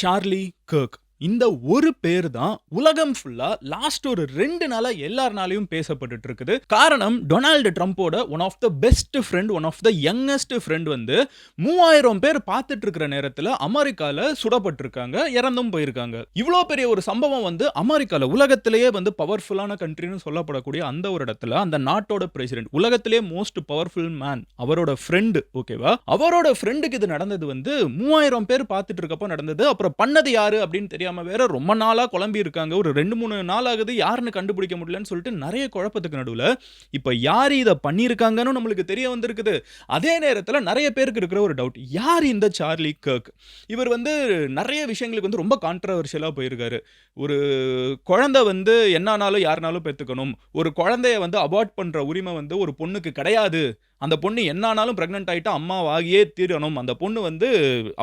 Charlie Garg. இந்த ஒரு பேர் தான் உலகம் ஃபுல்லா லாஸ்ட் ஒரு 2 நாளா எல்லார்னாலயும் பேசப்பட்டுட்டு இருக்குது. காரணம் டொனால்டு ட்ரம்போட one of the best friend, one of the youngest friend வந்து 3000 பேர் பார்த்துட்டு இருக்கிற நேரத்துல அமெரிக்கால சுடப்பட்டிருக்காங்க, இறந்தும் போயிருக்காங்க. இவ்வளோ பெரிய ஒரு சம்பவம் வந்து அமெரிக்கால உலகத்திலேயே வந்து பவர்ஃபுல்லான கண்ட்ரின்னு சொல்லப்படக்கூடிய அந்த ஒரு இடத்துல அந்த நாட்டோட பிரசிடென்ட், உலகத்திலேயே மோஸ்ட் பவர்ஃபுல் மேன், அவரோட ஃப்ரெண்டு, ஓகேவா, அவரோட ஃப்ரெண்டுக்கு இது நடந்தது வந்து 3000 பேர் பார்த்துட்டு இருக்கப்போ நடந்தது. அப்புறம் பண்ணது யாரு அப்படின்னு தெரியாம வேற ரொம்ப நாளா குழம்பி இருக்காங்க. ஒரு 2-3 நாள் ஆகுது யாருன்னு கண்டுபிடிக்க முடியலன்னு சொல்லிட்டு நிறைய குழப்பத்துக்கு நடுவுல இப்ப யார் இத பண்ணியிருக்காங்கன்னு நம்மளுக்கு தெரிய வந்திருக்குது. அதே நேரத்துல நிறைய பேருக்கு இருக்கிற ஒரு டவுட், யார் இந்த சார்லி கர்க்? இவர் வந்து நிறைய விஷயங்களுக்கு வந்து ரொம்ப கான்ட்ரோவர்ஷியலா போயிருக்காரு. ஒரு குழந்தை வந்து என்னானாலும் யாருனாலும் பெத்துக்கணும், ஒரு குழந்தைய வந்து அபார்ட் பண்ற உரிமை வந்து ஒரு பொண்ணுக்கு கிடையாது, அந்த பொண்ணு என்னானாலும் பிரெக்னன்ட் ஆயிட்டா அம்மா ஆகியே தீரணும், அந்த பொண்ணு வந்து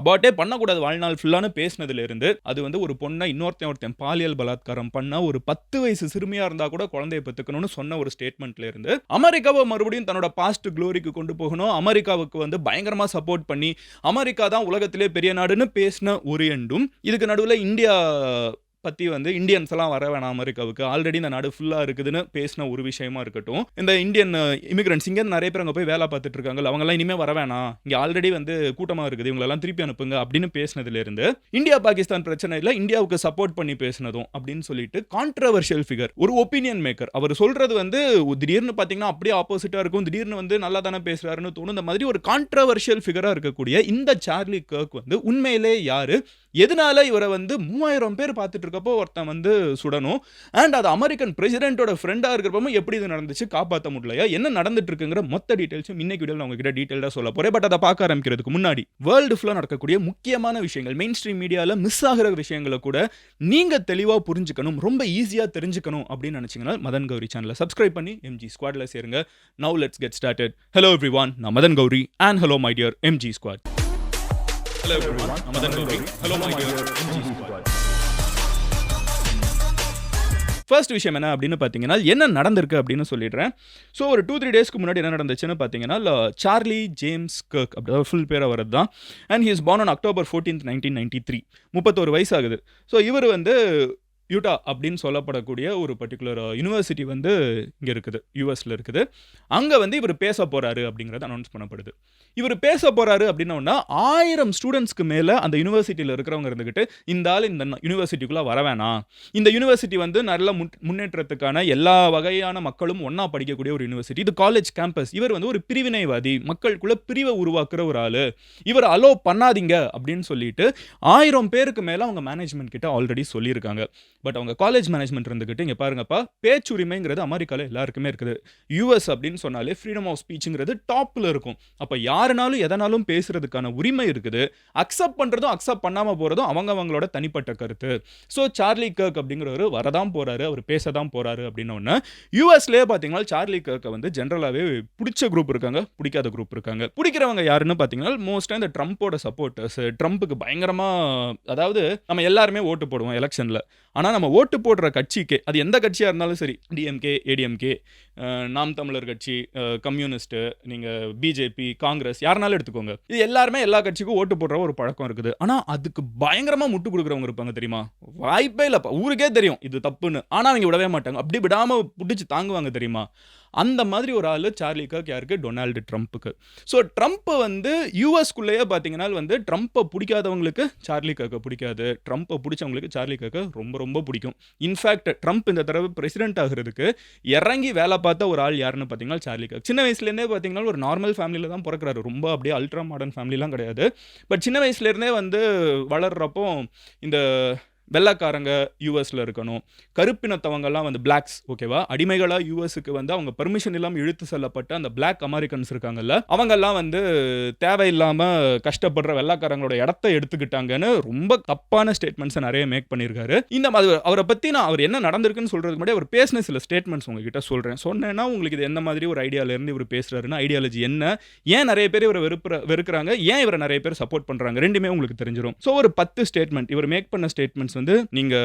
அபார்ட்டே பண்ணக்கூடாது வாழ்நாள் ஃபுல்லான்னு பேசினதுல இருந்து, அது வந்து ஒரு பொண்ணை ஒருத்தன் பாலியல் பலாத்காரம் பண்ண ஒரு 10 வயசு சிறுமியா இருந்தா கூட குழந்தையை பெத்துக்கணும்னு சொன்ன ஒரு ஸ்டேட்மெண்ட்ல இருந்து அமெரிக்காவை மறுபடியும் தன்னோட பாஸ்ட் க்ளோரிக்கு கொண்டு போகணும், அமெரிக்காவுக்கு வந்து பயங்கரமா சப்போர்ட் பண்ணி அமெரிக்கா தான் உலகத்திலே பெரிய நாடுன்னு பேசின ஒரு எண்டும், இதுக்கு நடுவில் இந்தியா பத்தி வந்து இந்தியன்ஸ் எல்லாம் வர வேணாம் அமெரிக்காவுக்கு, ஆல்ரெடி இந்த நாடு ஃபுல்லா இருக்குதுன்னு பேசின ஒரு விஷயமா இருக்கட்டும், இந்த இந்தியன் இமிகிரன்ட்ஸ் இங்க நிறைய பேர் அங்க போய் வேலை பார்த்துட்டு இருக்காங்க, அவங்க எல்லாம் இனிமே வர வேணாம், இங்க ஆல்ரெடி வந்து கூட்டமா இருக்குது, இவங்க எல்லாம் திருப்பி அனுப்புங்க அப்படின்னு பேசினதுல இருந்து இந்தியா பாகிஸ்தான் பிரச்சனை இல்ல, இந்தியாவுக்கு சப்போர்ட் பண்ணி பேசினதும் அப்படின்னு சொல்லிட்டு கான்ட்ரோவர்ஷியல் ஃபிகர், ஒரு ஒப்பீனியன் மேக்கர். அவர் சொல்றது வந்து திடீர்னு பாத்தீங்கன்னா அப்படியே ஆப்போசிட்டா இருக்கும், திடீர்னு வந்து நல்லா தானே பேசுறாருன்னு தோணும். இந்த மாதிரி ஒரு கான்ட்ரோவர்ஷியல் ஃபிகரா இருக்கக்கூடிய இந்த சார்லி கர்க் வந்து உண்மையிலே யாரு, எதனால இவரை வந்து 3000 பேர் பார்த்துட்டு இருக்கப்போ ஒருத்தன் வந்து சுடணும், அண்ட் அது அமெரிக்கன் பிரசிடென்ட்டோட ஃப்ரெண்டா இருக்கிறப்போ எப்படி இது நடந்துச்சு, காப்பாற்ற முடியலையா, என்ன நடந்துட்டு இருக்குங்கிற மொத்த டீடைல்ஸும் இன்னைக்கு வீடியோல நான் உங்ககிட்ட டீடைலா சொல்ல போறேன். பட் அதை பார்க்க ஆரம்பிக்கிறதுக்கு முன்னாடி வேர்ல்டு ஃபுல்லா நடக்கக்கூடிய முக்கியமான விஷயங்கள், மெயின் ஸ்ட்ரீம் மீடியால மிஸ் ஆகிற விஷயங்களை கூட நீங்க தெளிவா புரிஞ்சுக்கணும், ரொம்ப ஈஸியா தெரிஞ்சுக்கணும் அப்படின்னு நினைச்சீங்கன்னா மதன் கௌரி சேனலை சப்ஸ்கிரைப் பண்ணி எம்ஜி ஸ்குவாட்ல சேருங்க. Now let's get started. Hello everyone, நான் Madan Gowri and hello my dear MG squad. Hello everyone, I'm Madan Gauri. Hello my dear MG Squad. First விஷயம் என்ன அப்படின்னு பார்த்தீங்கன்னா, என்ன நடந்திருக்கு அப்படின்னு சொல்லிடுறேன். ஸோ ஒரு 2-3 டேஸ்க்கு முன்னாடி என்ன நடந்துச்சுன்னு பார்த்தீங்கன்னா, சார்லி ஜேம்ஸ் கர்க் அப்படி ஃபுல் பேராக வரது தான். And he is born on October 14, 1993. 31 வயசு ஆகுது. ஸோ இவர் வந்து யூட்டா அப்படின்னு சொல்லப்படக்கூடிய ஒரு பர்டிகுலர் யூனிவர்சிட்டி வந்து இங்கே இருக்குது, யூஎஸில் இருக்குது. அங்கே வந்து இவர் பேச போகிறாரு அப்படிங்கிறது அனௌன்ஸ் பண்ணப்படுது. இவர் பேச போகிறாரு அப்படின்னா 1000 ஸ்டூடெண்ட்ஸ்க்கு மேலே அந்த யூனிவர்சிட்டியில் இருக்கிறவங்க இருந்துக்கிட்டு இந்த ஆள் இந்த யூனிவர்சிட்டிக்குள்ளே வர வேணாம், இந்த யூனிவர்சிட்டி வந்து நல்ல முன்னேற்றத்துக்கான எல்லா வகையான மக்களும் ஒன்றா படிக்கக்கூடிய ஒரு யூனிவர்சிட்டி, இது காலேஜ் கேம்பஸ், இவர் வந்து ஒரு பிரிவினைவாதி, மக்களுக்குள்ள பிரிவை உருவாக்குற ஒரு ஆள், இவர் அலோ பண்ணாதீங்க அப்படின்னு சொல்லிட்டு 1000 பேருக்கு மேலே அவங்க மேனேஜ்மெண்ட் கிட்ட ஆல்ரெடி சொல்லியிருக்காங்க. பட் அவங்க காலேஜ் மேனேஜ்மெண்ட் இருந்துக்கிட்டு இங்கே பாருங்கப்பா, பேச்சுரிமைங்கிறது அமெரிக்காவில் எல்லாருக்குமே இருக்குது, யூஎஸ் அப்படின்னு சொன்னாலே ஃப்ரீடம் ஆஃப் ஸ்பீச்சுங்கிறது டாப்பில் இருக்கும், அப்போ யாருனாலும் எதனாலும் பேசுறதுக்கான உரிமை இருக்குது, அக்செப்ட் பண்ணுறதும் அக்செப்ட் பண்ணாமல் போகிறதும் அவங்களோட தனிப்பட்ட கருத்து. ஸோ சார்லி கர்க் அப்படிங்கிறவர் வரதான் போகிறாரு, அவர் பேச தான் போகிறாரு அப்படின்னோடனே யூஎஸ்லேயே பார்த்தீங்கன்னா சார்லி கர்க்கை வந்து ஜென்ரலாகவே பிடிச்ச குரூப் இருக்காங்க, பிடிக்காத குரூப் இருக்காங்க. பிடிக்கிறவங்க யாருன்னு பார்த்தீங்கன்னா மோஸ்ட்டாக இந்த ட்ரம்ப்போட சப்போர்ட்டர்ஸ், ட்ரம்ப்புக்கு பயங்கரமாக, அதாவது நம்ம எல்லாருமே ஓட்டு போடுவோம் எலெக்ஷனில், ஆனால் நம்ம ஓட்டு போடுற கட்சிக்கு அது எந்த கட்சியாக இருந்தாலும் சரி, டிஎம்கே, ஏடிஎம்கே, நாம் தமிழர் கட்சி, கம்யூனிஸ்ட்டு, நீங்கள் பிஜேபி, காங்கிரஸ், யாருனாலும் எடுத்துக்கோங்க, இது எல்லாருமே எல்லா கட்சிக்கும் ஓட்டு போடுற ஒரு பழக்கம் இருக்குது. ஆனால் அதுக்கு பயங்கரமாக முட்டு கொடுக்குறவங்க இருப்பாங்க தெரியுமா, வாய்ப்பே இல்லைப்பா, ஊருக்கே தெரியும் இது தப்புன்னு, ஆனால் அவங்க விடவே மாட்டாங்க, அப்படி விடாமல் பிடிச்சி தாங்குவாங்க தெரியுமா. அந்த மாதிரி ஒரு ஆள் சார்லி கர்க் யாருக்கு, டொனால்டு ட்ரம்ப்புக்கு. ஸோ ட்ரம்ப் வந்து யூஎஸ்குள்ளேயே பார்த்தீங்கன்னா வந்து ட்ரம்ப்பை பிடிக்காதவங்களுக்கு சார்லி கர்க்கை பிடிக்காது, ட்ரம்ப்பை பிடிச்சவங்களுக்கு சார்லி கர்க்கை ரொம்ப ரொம்ப பிடிக்கும். இன்ஃபேக்ட் ட்ரம்ப் இந்த தடவை பிரசிடென்ட் ஆகிறதுக்கு இறங்கி வேலை பார்த்த ஒரு ஆள் யாருன்னு பார்த்தீங்கன்னா சார்லி கர்க். சின்ன வயசுலேருந்தே பார்த்தீங்கன்னா ஒரு நார்மல் ஃபேமிலியில் தான் பிறக்கிறாரு, ரொம்ப அப்படியே அல்ட்ரா மாடர்ன் ஃபேமிலிலாம் கிடையாது. பட் சின்ன வயசுலேருந்தே வந்து வளர்றப்போ இந்த வெள்ளைக்காரங்க யூஎஸில் இருக்கணும், கருப்பினத்தவங்கெல்லாம் வந்து பிளாக்ஸ், ஓகேவா, அடிமைகளாக யூஎஸுக்கு வந்து அவங்க பெர்மிஷன் இல்லாமல் இழுத்து செல்லப்பட்ட அந்த பிளாக் அமெரிக்கன்ஸ் இருக்காங்கல்ல, அவங்கெல்லாம் வந்து தேவையில்லாமல் கஷ்டப்படுற வெள்ளைக்காரங்களோட இடத்த எடுத்துக்கிட்டாங்கன்னு ரொம்ப தப்பான ஸ்டேட்மெண்ட்ஸை நிறைய மேக் பண்ணியிருக்காரு. இந்த மாதிரி அவரை பற்றி நான் அவர் என்ன நடந்திருக்குன்னு சொல்கிறதுக்கு முன்னாடி அவர் பேசின சில ஸ்டேட்மெண்ட்ஸ் உங்ககிட்ட சொல்கிறேன். சொன்னேன்னா உங்களுக்கு இது எந்த மாதிரி ஒரு ஐடியாவிலேருந்து இவர் பேசுகிறாருன்னா, ஐடியாலஜி என்ன, ஏன் நிறைய பேர் இவரை வெறுக்கிறாங்க, ஏன் இவரை நிறைய பேர் சப்போர்ட் பண்ணுறாங்க, ரெண்டுமே உங்களுக்கு தெரிஞ்சிடும். ஸோ ஒரு 10 ஸ்டேட்மெண்ட் இவர் மேக் பண்ண ஸ்டேட்மெண்ட்ஸ் வந்து நீங்க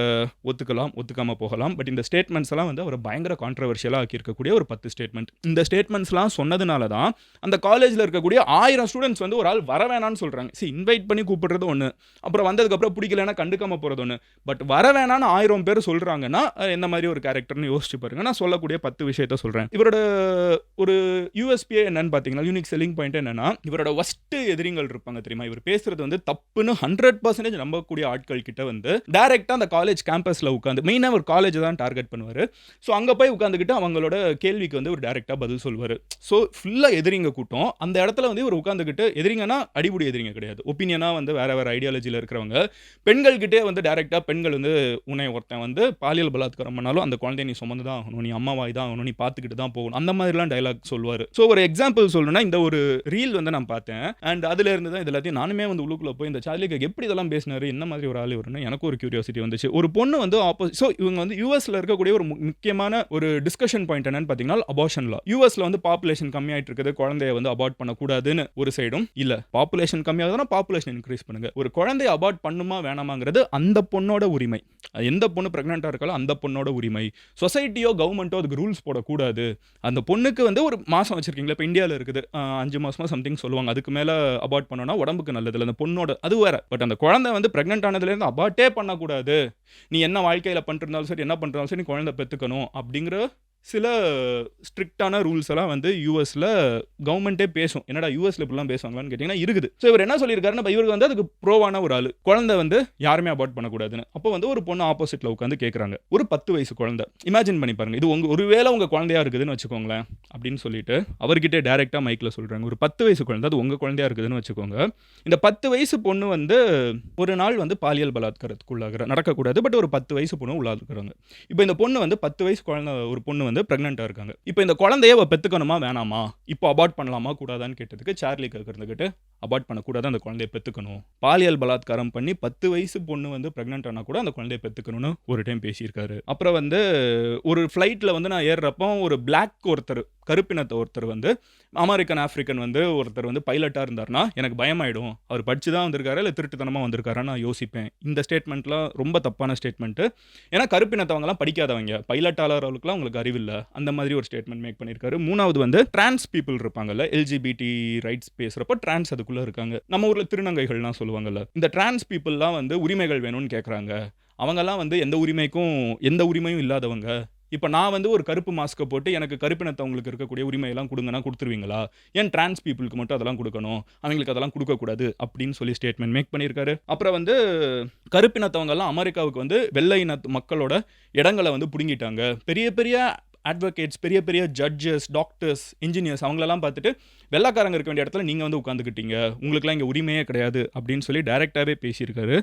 ஒத்துக்கலாம், ஒத்துக்காம போகலாம். பட் இந்த ஸ்டேட்மெண்ட்ஸ் எல்லாம் வந்து அவர் பயங்கர கான்ட்ரோவர்ஷியலா ஆக்கியிருக்கக்கூடிய ஒரு 10 ஸ்டேட்மெண்ட். இந்த ஸ்டேட்மெண்ட்ஸ்லாம் சொன்னதுனால தான் அந்த காலேஜ்ல இருக்கக்கூடிய 1000 ஸ்டூடெண்ட்ஸ் வந்து ஒரு ஆள் வர வேணாம்னு சொல்றாங்க. இன்வைட் பண்ணி கூப்பிடுறது ஒண்ணு, அப்புறம் வந்ததுக்கு அப்புறம் பிடிக்கலன்னா கண்டுக்காம போறது ஒண்ணு. பட் வர வேணாம்னு 1000 பேர் சொல்றாங்கன்னா என்ன மாதிரி ஒரு கேரக்டர்னு யோசிச்சு பாருங்க. நான் சொல்லக்கூடிய 10 விஷயத்தை சொல்றேன். இவரோட ஒரு யூஎஸ்பி என்னன்னு பாத்தீங்கன்னா, யூனிக் செல்லிங் பாயிண்ட் என்னன்னா, இவரோட வஸ்ட் எதிரிகள் இருப்பாங்க தெரியுமா. இவர் பேசுறது வந்து தப்புன்னு 100% நம்பக்கூடிய ஆட்கள் கிட்ட வந்து டைரக்டா அந்த காலேஜ் கேம்பஸ்ல உட்கார்ந்து, மெயினா ஒரு காலேஜ் தான் டார்கெட் பண்ணுவாரு. சோ அங்க போய் உட்கார்ந்துகிட்டு அவங்களோட கேள்விக்கு வந்து ஒரு டைரக்டா பதில் சொல்வாரு. சோ ஃபுல்லா எதிரிங்க கூட்டம். அந்த இடத்துல வந்து இவர் உட்கார்ந்துகிட்டு, எதிரிங்கன்னா அடிபுடி எதிரிங்க கிடையாது, ஒபினியனா வந்து வேற வேற ஐடியாலஜில இருக்கிறவங்க, பெண்கள் கிட்டே வந்து டைரக்டா பெண்கள் வந்து உன்னை ஒருத்தன் வந்து பாலியல் பலாத்காரம் பண்ணாலும் அந்த குழந்தையை நீ சுமந்து தான் ஆகணும், நீ அம்மாவாய் தான் ஆகணும், நீ பார்த்துக்கிட்டு தான் போகணும், அந்த மாதிரிலாம் டயலாக் சொல்வாரு. ஸோ ஒரு எக்ஸாம்பிள் சொல்லணும்னா, இந்த ஒரு ரீல் வந்து நான் பார்த்தேன். அண்ட் அதுல இருந்து தான் இது எல்லாத்தையும் நானுமே வந்து உள்ளுக்குள்ள போய் இந்த சார்லி கர்க் எப்படி இதெல்லாம் பேசினாரு, என்ன மாதிரி ஒரு ஆள் இவருன்னு எனக்கு ஒரு கியூரியாசிட்டி வந்துச்சு. ஒரு பொண்ணு வந்து ஸோ இவங்க வந்து யூஎஸ்ல இருக்கக்கூடிய ஒரு முக்கியமான ஒரு டிஸ்கஷன் பாயிண்ட் என்னன்னு பார்த்தீங்கன்னா, அபார்ஷன் லா. யூஎஸ்ல வந்து பாப்புலேஷன் கம்மியாயிட்டு இருக்குது, குழந்தைய வந்து அபார்ட் பண்ணக்கூடாதுன்னு ஒரு சைடும், இல்ல பாப்புலேஷன் கம்மியாகுதுன்னா பாப்புலேஷன் இன்க்ரீஸ் பண்ணுங்க, ஒரு குழந்தைய அபார்ட் பண்ணுமா வேணாமாங்கிறது அந்த பொண்ணோட உரிமை. எந்த பொண்ணு பிரெக்னெண்டா இருக்காலும் அந்த பொண்ணோட உரிமை. சொசைட்டியோ கவர்மெண்ட்டோ அதுக்கு ரூல்ஸ் போடக்கூடாது. அந்த பொண்ணுக்கு வந்து ஒரு மாசம் வச்சிருக்கீங்களா, இப்போ இந்தியாவில் இருக்குது 5 மாசமா சம்திங் சொல்லுவாங்க, அதுக்கு மேலே அபார்ட் பண்ணோன்னா உடம்புக்கு நல்லது இல்லை, அந்த பொண்ணோட அது வேற. பட் அந்த குழந்தை வந்து பிரெக்னென்ட் ஆனதுலேருந்து அபார்ட்டே பண்ணக்கூடாது, நீ என்ன வாழ்க்கையில் பண்ணிட்டு இருந்தாலும் சரி, என்ன பண்ணுறாலும் சரி, நீ குழந்தை பெற்றுக்கணும் அப்படிங்கிற சில ஸ்ட்ரிக்டான ரூல்ஸ் எல்லாம் வந்து யூஎஸ்ல கவர்மெண்ட்டே பேசும். என்னடா யூஎஸ்ல இப்படிலாம் பேசுவாங்களான்னு கேட்டிங்கன்னா இருக்குது. ஸோ இவர் என்ன சொல்லியிருக்காருன்னா, இவருக்கு வந்து அதுக்கு ப்ரோவான ஒரு ஆள், குழந்தை வந்து யாருமே அபார்ட் பண்ணக்கூடாதுன்னு. அப்போ வந்து ஒரு பொண்ணு ஆப்போசிட்ல உட்காந்து கேட்குறாங்க, ஒரு 10 வயசு குழந்தை, இமேஜின் பண்ணி பாருங்க, இது ஒருவேளை உங்க குழந்தையா இருக்குதுன்னு வச்சுக்கோங்களேன் அப்படின்னு சொல்லிட்டு அவர்கிட்ட டைரக்டா மைக்ல சொல்றாங்க, ஒரு 10 வயசு குழந்தை, அது உங்க குழந்தையா இருக்குதுன்னு வச்சுக்கோங்க. இந்த 10 வயசு பொண்ணு வந்து ஒரு நாள் வந்து பாலியல் பலாத்காரத்துக்கு உள்ளாகிற, நடக்கக்கூடாது, பட் ஒரு 10 வயசு பொண்ணு உள்ளாகிறாங்க. இப்போ இந்த பொண்ணு வந்து 10 வயசு குழந்தை, ஒரு பொண்ணு வந்து பிரெக்னென்ட்டா இருக்காங்க. இப்போ இந்த குழந்தைய பெத்துக்கணுமா வேணாமா, இப்போ அபார்ட் பண்ணலாமா கூடாதான்னு கேட்டதுக்கு சார்லி கர்க் இருந்துகிட்டு, அபார்ட் பண்ணக்கூடாது, அந்த குழந்தைய பெத்துக்கணும், பாலியல் பலாத்காரம் பண்ணி 10 வயசு பொண்ணு வந்து பிரெக்னென்ட் ஆனா கூட அந்த குழந்தைய பெத்துக்கணும்னு ஒரு டைம் பேசியிருக்காரு. அப்புறம் வந்து ஒரு ஃப்ளைட்ல வந்து நான் ஏறுறப்போ ஒரு பிளாக் ஒருத்தர், கருப்பினத்தை ஒருத்தர் வந்து, அமெரிக்கன் ஆப்பிரிக்கன் வந்து ஒருத்தர் வந்து பைலட்டா இருந்தார்னா எனக்கு பயமாயிடும், அவர் படிச்சு தான் வந்திருக்காரு இல்லை திருட்டுத்தனமா வந்திருக்காருன்னு நான் யோசிப்பேன். இந்த ஸ்டேட்மெண்ட்லாம் ரொம்ப தப்பான ஸ்டேட்மெண்ட். ஏன்னா கருப்பினத்தவங்கலாம் படிக்காதவங்க, பைலட் ஆளர்களுக்குலாம் உங்களுக்கு அறிவில்லை, அந்த மாதிரி ஒரு ஸ்டேட்மெண்ட் மேக் பண்ணியிருக்காரு. மூணாவது வந்து டிரான்ஸ் பீப்புள் இருப்பாங்கல்ல, எல்ஜிபிடி ரைட்ஸ் பேசுறப்போ டிரான்ஸ் அதுக்குள்ள இருக்காங்க, நம்ம ஊர்ல திருநங்கைகள்லாம் சொல்லுவாங்கல்ல, இந்த டிரான்ஸ் பீப்புள்லாம் வந்து உரிமைகள் வேணும்னு கேட்குறாங்க. அவங்கெல்லாம் வந்து எந்த உரிமையும் இல்லாதவங்க. இப்போ நான் வந்து ஒரு கருப்பு மாஸ்க்கை போட்டு எனக்கு கருப்பினத்தவங்களுக்கு இருக்கக்கூடிய உரிமையெல்லாம் கொடுங்கன்னா கொடுத்துருவீங்களா? ஏன் டிரான்ஸ் பீப்புளுக்கு மட்டும் அதெல்லாம் கொடுக்கணும், அவங்களுக்கு அதெல்லாம் கொடுக்கக்கூடாது அப்படின்னு சொல்லி ஸ்டேட்மெண்ட் மேக் பண்ணியிருக்காரு. அப்புறம் வந்து கருப்பினத்தவங்கெல்லாம் அமெரிக்காவுக்கு வந்து வெள்ளை இன மக்களோட இடங்களை வந்து பிடுங்கிட்டாங்க. பெரிய பெரிய அட்வொகேட்ஸ், பெரிய பெரிய ஜட்ஜஸ், டாக்டர்ஸ், இன்ஜினியர்ஸ் அவங்களெல்லாம் பார்த்துட்டு வெள்ளைக்காரங்க இருக்க வேண்டிய இடத்துல நீங்கள் வந்து உட்காந்துக்கிட்டீங்க, உங்களுக்குலாம் இங்கே உரிமையே கிடையாது அப்படின்னு சொல்லி டைரெக்டாகவே பேசியிருக்காரு.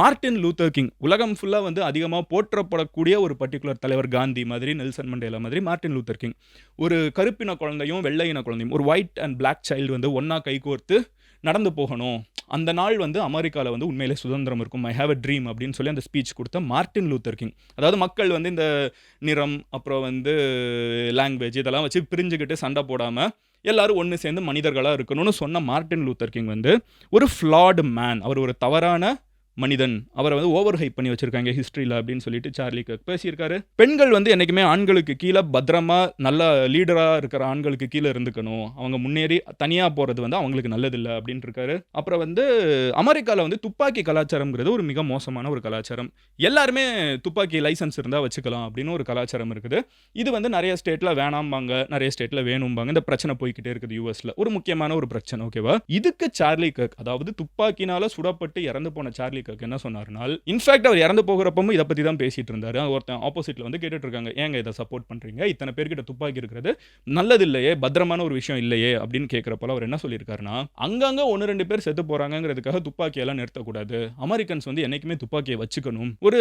மார்ட்டின் லூத்தர் கிங், உலகம் ஃபுல்லாக வந்து அதிகமாக போற்றப்படக்கூடிய ஒரு பர்டிகுலர் தலைவர், காந்தி மாதிரி, நெல்சன் மண்டேலா மாதிரி, மார்ட்டின் லூத்தர் கிங் ஒரு கருப்பின குழந்தையும் வெள்ளையின குழந்தையும், ஒரு ஒயிட் அண்ட் பிளாக் சைல்டு வந்து ஒன்றா கைகோர்த்து நடந்து போகணும், அந்த நாள் வந்து அமெரிக்காவில் வந்து உண்மையிலே சுதந்திரம் இருக்கும், ஐ ஹேவ் அ ட்ரீம் அப்படின்னு சொல்லி அந்த ஸ்பீச் கொடுத்த மார்ட்டின் லூத்தர் கிங். அதாவது மக்கள் வந்து இந்த நிறம், அப்புறம் வந்து லாங்குவேஜ் இதெல்லாம் வச்சு பிரிஞ்சுக்கிட்டு சண்டை போடாமல் எல்லாரும் ஒன்று சேர்ந்து மனிதர்களாக இருக்கணும்னு சொன்ன மார்ட்டின் லூத்தர் கிங் வந்து ஒரு ஃப்ளாட் மேன், அவர் ஒரு தவறான மனிதன், அவரை வந்து ஓவர் ஹைப் பண்ணி வச்சிருக்காங்க ஹிஸ்டரியில் அப்படின்னு சொல்லிட்டு சார்லி கர்க் பேசியிருக்காரு. பெண்கள் வந்து என்றைக்குமே ஆண்களுக்கு கீழே பத்திரமா நல்ல லீடராக இருக்கிற ஆண்களுக்கு கீழே இருந்துக்கணும், அவங்க முன்னேறி தனியாக போகிறது வந்து அவங்களுக்கு நல்லதில்லை அப்படின்னு இருக்காரு. அப்புறம் வந்து அமெரிக்காவில் வந்து துப்பாக்கி கலாச்சாரம்ங்கிறது ஒரு மிக மோசமான ஒரு கலாச்சாரம், எல்லாருமே துப்பாக்கி லைசன்ஸ் இருந்தால் வச்சுக்கலாம் அப்படின்னு ஒரு கலாச்சாரம் இருக்குது. இது வந்து நிறைய ஸ்டேட்டில் வேணாம்பாங்க, நிறைய ஸ்டேட்டில் வேணும்பாங்க. இந்த பிரச்சனை போய்கிட்டே இருக்குது யூஎஸ்ல, ஒரு முக்கியமான ஒரு பிரச்சனை. ஓகேவா? இதுக்கு சார்லி கர்க், அதாவது துப்பாக்கினால சுடப்பட்டு இறந்து போன சார்லி கர்க் என்ன சொன்னார்னா, இன்ஃபேக்ட் அவர் இறந்து போகிறப்பவும் இதை பற்றி தான் பேசிட்டு இருந்தாரு. ஒருத்தன் ஆப்போசிட்ல வந்து கேட்டுட்டு இருக்காங்க, ஏங்க இதை சப்போர்ட் பண்றீங்க, இத்தனை பேர்கிட்ட துப்பாக்கி இருக்கிறது நல்லது இல்லையே, பத்திரமான ஒரு விஷயம் இல்லையே அப்படின்னு கேட்கிறப்ப அவர் என்ன சொல்லியிருக்காருன்னா, அங்கங்க 1-2 பேர் செத்து போறாங்கிறதுக்காக துப்பாக்கியெல்லாம் நிறுத்தக்கூடாது, அமெரிக்கன்ஸ் வந்து என்னைக்குமே துப்பாக்கியை வச்சுக்கணும், ஒரு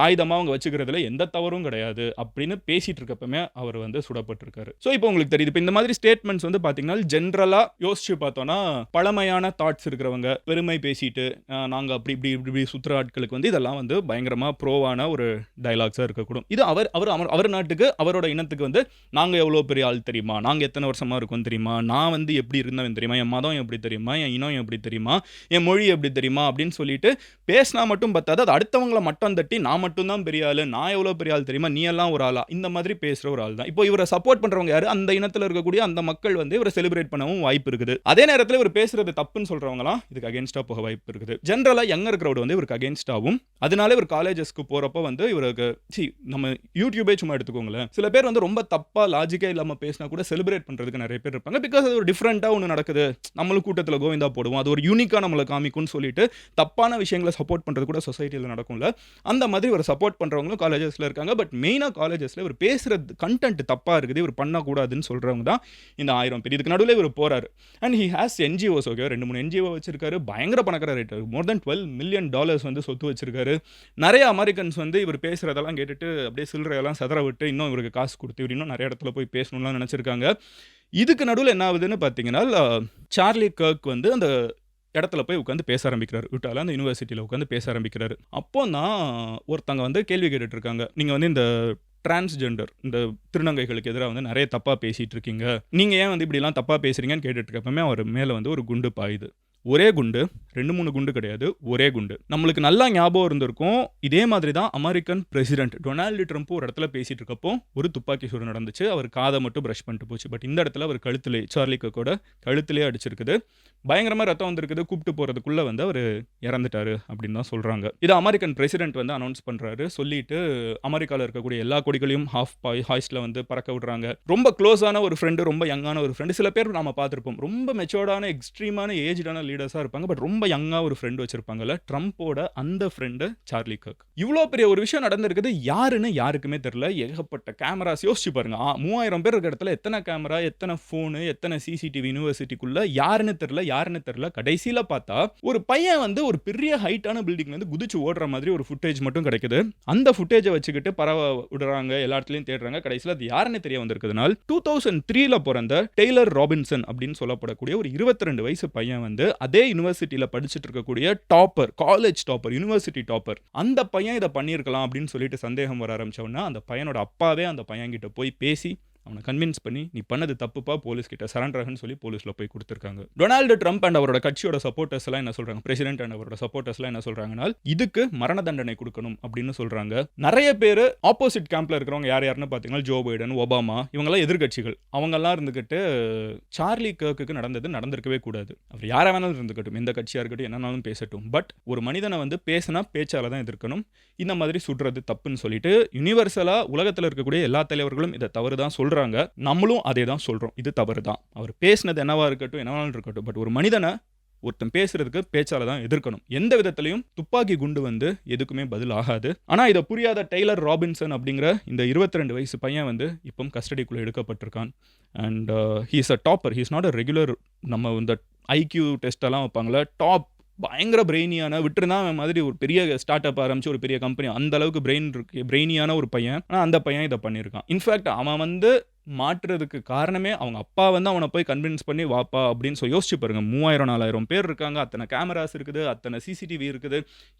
ஆயுதமா அவங்க வச்சுக்கிறதுல எந்த தவறும் கிடையாது அப்படின்னு பேசிட்டு இருக்கப்பமே அவர் வந்து சுடப்பட்டிருக்காரு. ஸோ இப்போ உங்களுக்கு தெரியுது, இப்போ இந்த மாதிரி ஸ்டேட்மெண்ட்ஸ் வந்து பார்த்தீங்கன்னா ஜென்ரலா யோசிச்சு பார்த்தோம்னா பழமையான தாட்ஸ் இருக்கிறவங்க, பெருமை பேசிட்டு நாங்கள் அப்படி இப்படி இப்படி சுற்றுற ஆட்களுக்கு வந்து இதெல்லாம் வந்து பயங்கரமாக ப்ரோவான ஒரு டைலாக்ஸாக இருக்கக்கூடும். இது அவர் நாட்டுக்கு அவரோட இனத்துக்கு வந்து நாங்கள் எவ்வளோ பெரிய ஆள் தெரியுமா, நாங்கள் எத்தனை வருஷமாக இருக்கோம் தெரியுமா, நான் வந்து எப்படி இருந்தவன் தெரியுமா, என் மதம் எப்படி தெரியுமா, என் இனம் எப்படி தெரியுமா, என் மொழி எப்படி தெரியுமா அப்படின்னு சொல்லிட்டு பேசினா மட்டும் பத்தாது, அது அடுத்தவங்களை மட்டும் தட்டி நான் மட்டும்தான் பெரிய ஆள், நான் எவ்வளோ பெரிய ஆள் தெரியுமா, நீ எல்லாம் ஒரு ஆளா, இந்த மாதிரி பேசுகிற ஒரு ஆள் தான். இப்போ இவரை சப்போர்ட் பண்ணுறவங்க யாரு, அந்த இனத்தில் இருக்கக்கூடிய அந்த மக்கள் வந்து இவரை செலிப்ரேட் பண்ணவும் வாய்ப்பு இருக்குது. அதே நேரத்தில் இவர் பேசுறது தப்புன்னு சொல்றவங்களாம் இதுக்கு அகேன்ஸ்டாக போக வாய்ப்பு இருக்குது. ஜென்ரலாக யங்கர் கிரௌட் வந்து இவருக்கு அகேன்ஸ்டாகவும், அதனால இவர் காலேஜஸ்க்கு போகிறப்ப வந்து இவருக்கு நம்ம யூடியூபே சும்மா எடுத்துக்கோங்களேன், சில பேர் வந்து ரொம்ப தப்பாக லாஜிக்கே இல்லாமல் பேசினா கூட செலிப்ரேட் பண்ணுறதுக்கு நிறைய பேர் இருப்பாங்க. பிகாஸ் அது ஒரு டிஃப்ரெண்ட்டாக ஒன்று நடக்குது, நம்மளும் கூட்டத்தில் கோவிந்தா போடுவோம், அது ஒரு யூனிக்காக நம்மளை காமிக்கும்னு சொல்லிட்டு தப்பான விஷயங்களை சப்போர்ட் பண்ணுறது கூட சொசைட்டியில் நடக்கும்ல. அந்த மாதிரி ஒரு சப்போர்ட் பண்ணுறவங்களும் காலேஜஸில் இருக்காங்க. பட் மெயினாக காலேஜஸில் இவர் பேசுகிறது கண்டென்ட் தப்பாக இருக்குது, இவர் பண்ணக்கூடாதுன்னு சொல்கிறவங்க தான் இந்த 1000 பேர். இதுக்கு நடுவில் இவர் போகிறாரு. And he has NGOs. Okay, 2-3 NGO வச்சிருக்காரு. பயங்கர பணக்கார ரேட்டர், மோர் தென் $12 million வந்து சொத்து வச்சிருக்காரு. நிறைய அமெரிக்கன்ஸ் வந்து இவர் பேசுகிறதெல்லாம் கேட்டுட்டு அப்படியே சில்லறையெல்லாம் சதற விட்டு இன்னும் இவருக்கு காசு கொடுத்து இவர் இன்னும் நிறைய இடத்துல போய் பேசணும்லாம் நினச்சிருக்காங்க. இதுக்கு நடுவில் என்ன ஆகுதுன்னு பார்த்தீங்கன்னா, சார்லி கர்க் வந்து அந்த இடத்துல போய் உட்காந்து பேச ஆரம்பிக்கிறார். யூட்டால அந்த யூனிவர்சிட்டியில் உட்காந்து பேச ஆரம்பிக்கிறாரு. அப்போ தான் ஒருத்தங்க வந்து கேள்வி கேட்டுட்டு இருக்காங்க, நீங்கள் வந்து இந்த டிரான்ஸ்ஜெண்டர், இந்த திருநங்கைகளுக்கு எதிராக வந்து நிறைய தப்பாக பேசிகிட்டு இருக்கீங்க, நீங்கள் ஏன் வந்து இப்படிலாம் தப்பாக பேசுகிறீங்கன்னு கேட்டுட்டு இருக்கப்பமே அவர் மேலே வந்து ஒரு குண்டு பாயுது. ஒரே குண்டு, 2-3 குண்டு கிடையாது, ஒரே குண்டு. நம்மளுக்கு நல்லா ஞாபகம் இருந்திருக்கும், இதே மாதிரி தான் அமெரிக்கன் பிரசிடென்ட் டொனால்டு ட்ரம்ப் ஒரு இடத்துல பேசிட்டு இருக்கப்போ ஒரு துப்பாக்கி சூடு நடந்துச்சு. அவர் காதை மட்டும் ப்ரஷ் பண்ணிட்டு போச்சு. பட் இந்த இடத்துல அவர் கழுத்திலே, சார்லி கர்க்கோட கழுத்திலே அடிச்சிருக்குது. பயங்கரமாக ரத்தம் வந்திருக்குது. கூப்பிட்டு போகிறதுக்குள்ளே வந்து அவர் இறந்துட்டாரு அப்படின்னு தான் சொல்கிறாங்க. இதை அமெரிக்கன் பிரசிடென்ட் வந்து அனௌன்ஸ் பண்ணுறாரு. சொல்லிட்டு அமெரிக்காவில் இருக்கக்கூடிய எல்லா கொடிகளையும் ஹாய்ஸ்டில் வந்து பறக்க விடுறாங்க. ரொம்ப க்ளோஸான ஒரு ஃப்ரெண்டு, ரொம்ப யங்கான ஒரு ஃப்ரெண்டு. சில பேர் நம்ம பார்த்துருப்போம், ரொம்ப மெச்சோர்டான எக்ஸ்ட்ரீமான ஏஜ்டான லீடர்ஸாக இருப்பாங்க. பட் ரொம்ப யங்காக ஒரு ஃப்ரெண்டு வச்சிருப்பாங்கல்ல, ட்ரம்ப்போட அந்த ஃப்ரெண்டு சார்லி கர்க். இவ்வளோ பெரிய ஒரு விஷயம் நடந்திருக்குது, யாருன்னு யாருக்குமே தெரியல. ஏகப்பட்ட கேமராஸ், யோசிச்சு பாருங்க, 3000 பேர் இருக்கிற இடத்துல எத்தனை கேமரா, எத்தனை ஃபோனு, எத்தனை CCTV யூனிவர்சிட்டிக்குள்ள, யாருன்னு தெரியல. கடைசியில் பார்த்தா ஒரு பையன் வந்து ஒரு பெரிய ஹைட்டான பில்டிங்ல இருந்து குதிச்சு ஓடுற மாதிரி ஒரு ஃபுட்டேஜ் மட்டும் கிடைக்குது. அந்த ஃபுட்டேஜை வச்சுக்கிட்டு பரவ விடுறாங்க, எல்லா இடத்துலையும் தேடுறாங்க. கடைசியில் அது யாருன்னு தெரிய வந்திருக்குதுனால் 2003 பிறந்த டெய்லர் ராபின்சன் அப்படின்னு சொல்லப்படக்கூடிய ஒரு 22 வயசு பையன் வந்து அதே யூனிவர்சிட்டியில் படிச்சுட்டு இருக்கக்கூடிய topper, college topper, university topper, அந்த பையன் இதை பண்ணியிருக்கலாம் அப்படின்னு சொல்லிட்டு சந்தேகம் வர ஆரம்பிச்சோன்னா அந்த பையனோட அப்பாவே அந்த பையன் கிட்ட போய் பேசி அவனை கன்வின்ஸ் பண்ணி, நீ பண்ணது தப்புப்பா, போலீஸ் கிட்ட சரண்டர்னு சொல்லி போலீஸில் போய் கொடுத்துருக்காங்க. டொனால்டு ட்ரம்ப் அண்ட் அவரோட கட்சியோட சப்போர்ட்டர்ஸ் எல்லாம் என்ன சொல்றாங்க, பிரசிடென்ட் அண்ட் அவரோட சப்போர்ட்டர்ஸ் எல்லாம் என்ன சொல்றாங்கன்னா, இதுக்கு மரண தண்டனை கொடுக்கணும் அப்படின்னு சொல்றாங்க. நிறைய பேர் ஆப்போசிட் கேம்ப்ல இருக்கிறவங்க யாருன்னு பார்த்தீங்கன்னா, ஜோ பைடன், ஒபாமா, இவங்கெல்லாம் எதிர்கட்சிகள். அவங்கெல்லாம் இருந்துக்கிட்டு சார்லி கர்க்குக்கு நடந்திருக்கவே கூடாது, அவர் யாரை வேணாலும் இருந்துக்கட்டும், எந்த கட்சியாக இருக்கட்டும், என்னன்னாலும் பேசட்டும், பட் ஒரு மனிதனை வந்து பேசினா பேச்சால தான் எதிர்க்கணும், இந்த மாதிரி சுடுறது தப்புன்னு சொல்லிட்டு யூனிவர்சலா உலகத்தில் இருக்கக்கூடிய எல்லா தலைவர்களும் இதை தவறு தான் சொல்றாங்க. நம்மளும் அதே தான் சொல்றோம், இது தவறு தான். அவர் பேசினது என்னவா இருக்கட்டும், என்னவாலும் இருக்கட்டும், பட் ஒரு மனிதனை ஒருத்தன் பேசுறதுக்கு பேச்சால தான் எதிர்க்கணும். எந்த விதத்திலையும் துப்பாக்கி குண்டு வந்து எதுக்குமே பதில் ஆகாது. ஆனா இதை புரியாத டெய்லர் ராபின்சன் அப்படிங்கிற இந்த 22 வயசு பையன் வந்து இப்போ கஸ்டடிக்குள்ள எடுக்கப்பட்டிருக்கான். And he is a topper, he is not a regular, நம்ம இந்த IQ டெஸ்ட் எல்லாம் வைப்பாங்களே, டாப் பயங்கர பிரெயினியான விட்டுருந்தா அவன் மாதிரி ஒரு பெரிய ஸ்டார்ட் அப் ஆரம்பிச்சு ஒரு பெரிய கம்பெனி, அந்த அளவுக்கு பிரெயினியான ஒரு பையன். ஆனால் அந்த பையன் இதை பண்ணியிருக்கான். இன்ஃபேக்ட் அவன் வந்து மாற்றுறதுக்கு காரணமே அவங்க அப்பா வந்து அவனை போய் கன்வின்ஸ் பண்ணி வாப்பா அப்படின்னு யோசிச்சு பாருங்க. 3000-4000 பேர் இருக்காங்க, அத்தனை கேமராஸ் இருக்குது, அத்தனை CCTV இருக்குது,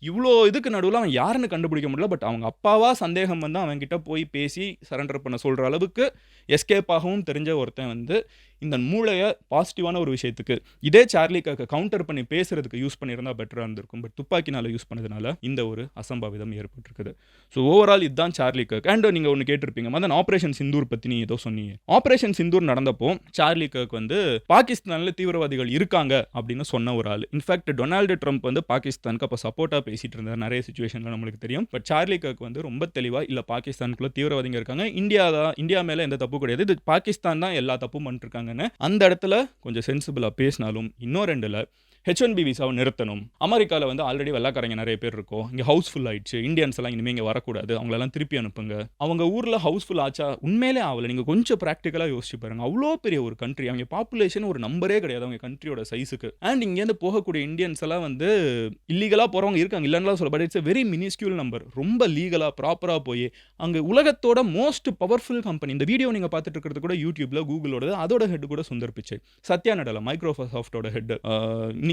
இவ்வளோ இதுக்கு நடுவில் அவன் யாருன்னு கண்டுபிடிக்க முடியல. பட் அவங்க அப்பாவா சந்தேகம் வந்து அவன் கிட்ட போய் பேசி சரண்டர் பண்ண சொல்கிற அளவுக்கு எஸ்கேப் ஆகவும் தெரிஞ்ச ஒருத்தன் வந்து இந்த மூளையை பாசிட்டிவான ஒரு விஷயத்துக்கு, இதே சார்லி கர்க்கை கவுண்டர் பண்ணி பேசுறதுக்கு யூஸ் பண்ணியிருந்தா பெட்டராக இருந்திருக்கும். பட் துப்பாக்கினால யூஸ் பண்ணதுனால இந்த ஒரு அசம்பாவிதம் ஏற்பட்டிருக்குது. ஸோ ஓவரால் இதுதான் சார்லி கர்க். அண்ட் நீங்கள் ஒன்று கேட்டிருப்பீங்க, மதன் ஆப்ரேஷன் சிந்தூர் பற்றி நீ ஏதோ சொன்னீங்க. ஆப்ரேஷன் சிந்தூர் நடந்தப்போ சார்லி கர்க் வந்து பாகிஸ்தானில் தீவிரவாதிகள் இருக்காங்க அப்படின்னு சொன்ன ஒரு ஆள். இன்ஃபேக்ட் டொனால்டு ட்ரம்ப் வந்து பாகிஸ்தானுக்கு அப்போ சப்போர்ட்டாக பேசிட்டு இருந்தார் நிறைய சுச்சுவேஷனில், நம்மளுக்கு தெரியும். பட் சார்லி கர்க் வந்து ரொம்ப தெளிவாக, இல்லை பாகிஸ்தானுக்குள்ள தீவிரவாதிகள் இருக்காங்க, இந்தியா மேலே எந்த தப்பு கிடையாது, இது பாகிஸ்தான் தான் எல்லா தப்பும் பண்ணிருக்காங்க, அந்த இடத்துல கொஞ்சம் சென்சிபிளாக பேசினாலும், இன்னும் ரெண்டுல H1B விசாவை நிறுத்தணும். அமெரிக்காவில் வந்து ஆல்ரெடி வெள்ளாக்காரங்க நிறைய பேர் இருக்கும், இங்கே ஹவுஸ்ஃபுல் ஆயிடுச்சு, இந்தியன்ஸ் எல்லாம் இனிமேல் இங்கே வரக்கூடாது, அவங்களெல்லாம் திருப்பி அனுப்புங்க. அவங்க ஊரில் ஹவுஸ்ஃபுல் ஆச்சா? உண்மையிலே ஆகலை. நீங்கள் கொஞ்சம் ப்ராக்டிக்கலாக யோசிச்சு பாருங்க. அவ்வளோ பெரிய ஒரு கண்ட்ரி, அவங்க பாப்புலேஷன் ஒரு நம்பரே கிடையாது அவங்க கண்ட்ரியோட சைஸுக்கு. அண்ட் இங்கேருந்து போகக்கூடிய இந்தியன்ஸ் எல்லாம் வந்து இல்லீகலாக போகிறவங்க இருக்காங்க, இல்லைன்னா சொல்ல, but it's a very minuscule number. ரொம்ப லீகலாக ப்ராப்பராக போய் அங்கே உலகத்தோட மோஸ்ட் பவர்ஃபுல் கம்பெனி, இந்த வீடியோ நீங்கள் பார்த்துட்டு இருக்கிறது கூட யூடியூப்ல கூகுளோட, அதோட ஹெட் கூட சுந்தர் பிச்சை, சத்யா நடலா மைக்ரோசாஃப்டோட ஹெட்,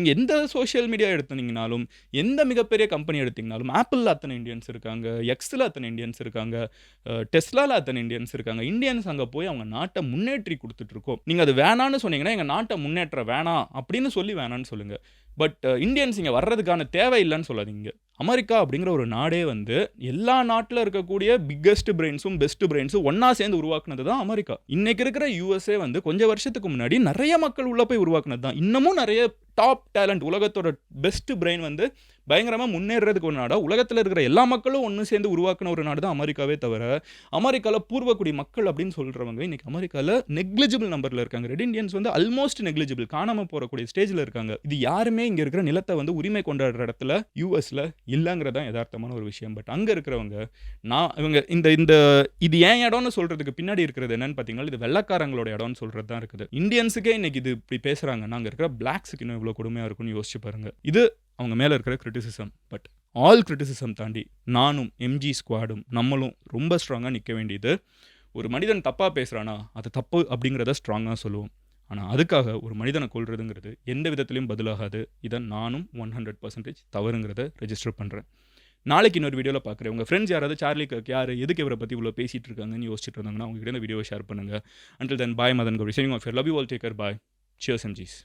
நீங்க எந்த சோசியல் மீடியா எடுத்தீங்கனாலும், எந்த மிகப்பெரிய கம்பெனி எடுத்தீங்கனாலும், Appleல அத்தனை இந்தியன்ஸ் இருக்காங்க. Xல அத்தனை இந்தியன்ஸ் இருக்காங்க. Teslaல அத்தனை இந்தியன்ஸ் இருக்காங்க. இந்தியன்ஸ் அங்க போய் அவங்க நாட்ட முன்னேற்றி குடுத்துட்டு இருக்கோம். நீங்க அது வேணான்னு சொன்னீங்கன்னா, எங்க நாட்ட முன்னேற்ற வேணாம் அப்படின்னு சொல்லி வேணான்னு சொல்லுங்க. பட் இந்தியன்ஸ் இங்க வர்றதுக்கான தேவை இல்லன்னு சொல்லாதீங்க. அமெரிக்கா அப்படிங்கிற ஒரு நாடே வந்து எல்லா நாட்டுல இருக்கக்கூடிய பிக்கெஸ்ட் பிரெயின்ஸும், பெஸ்ட் பிரெயின்ஸும் ஒண்ணா சேர்ந்து உருவாக்குனது தான் அமெரிக்கா. இன்னைக்கு இருக்கிற USA வந்து கொஞ்சம் வருஷத்துக்கு முன்னாடி நெறைய மக்கள் உள்ள போய் உருவாக்குனது தான். இன்னமும் நெறைய டாப் டேலண்ட் உலகத்தோட பெஸ்ட் பிரெயின் வந்து பயங்கரமா முன்னேறதுக்கு ஒரு நாடா, உலகத்துல இருக்கிற எல்லா மக்களும் ஒண்ணு சேர்ந்து உருவாக்குன ஒரு நாடு தான் அமெரிக்காவே தவிர, அமெரிக்கால பூர்வக்குடி மக்கள் அப்படின்னு சொல்றவங்க இன்னைக்கு அமெரிக்கால நெக்லிஜிபிள் நம்பர்ல இருக்காங்க. ரெட் இண்டியன்ஸ் வந்து ஆல்மோஸ்ட் நெக்லிஜிபிள் காணாம போறக்கூடிய ஸ்டேஜ்ல இருக்காங்க. இது யாருமே இங்க இருக்கிற நிலத்த வந்து உரிமை கொண்டாடுற இடத்துல யுஎஸ்ல இல்லங்கிறது தான் யதார்த்தமான ஒரு விஷயம். பட் அங்க இருக்கிறவங்க இவங்க இந்த இந்த இது ஏன் இடம்னு சொல்றதுக்கு பின்னாடி இருக்கிறது என்னன்னு பார்த்தீங்கன்னா, இது வெள்ளைக்காரங்களோட இடம்னு சொல்றது தான் இருக்குது. இந்தியன்ஸுக்கே இன்னைக்கு இது இப்படி பேசுறாங்கன்னா, அங்க இருக்கிற பிளாக்ஸுக்கு இன்னும் எவ்வளவு கொடுமையா இருக்கும்னு யோசிச்சு பாருங்க. இது அவங்க மேல இருக்கிற கிரிட்டிசிசம். பட் ஆல் கிரிட்டிசிசம் தாண்டி நானும் எம்ஜி ஸ்குவாடும் நம்மளும் ரொம்ப ஸ்ட்ராங்கா நிக்க வேண்டியது, ஒரு மனிதன் தப்பா பேசுறானா அது தப்பு அப்படிங்கிறத ஸ்ட்ராங்கா சொல்லுவோம். ஆனா அதுக்காக ஒரு மனிதனை கொல்றதுங்கிறது எந்த விதத்திலும் பதிலாகாது. இதை நானும் 100% தவறுங்கிறத ரெஜிஸ்டர் பண்றேன். நாளைக்கு இன்னொரு வீடியோல பார்க்குறேன். உங்க ஃப்ரெண்ட்ஸ் யாராவது சார்லி கர்க் யாரு, எதுக்கு இவரை பத்தி இவ்வளோ பேசிட்டு இருக்காங்கன்னு யோசிச்சுட்டு இருந்தாங்கன்னா, அவங்க கிட்ட இந்த வீடியோவை ஷேர் பண்ணுங்க. Until then, bye Madan Gowri. Signing off here. Love you all. Take care. Bye. Cheers MGs.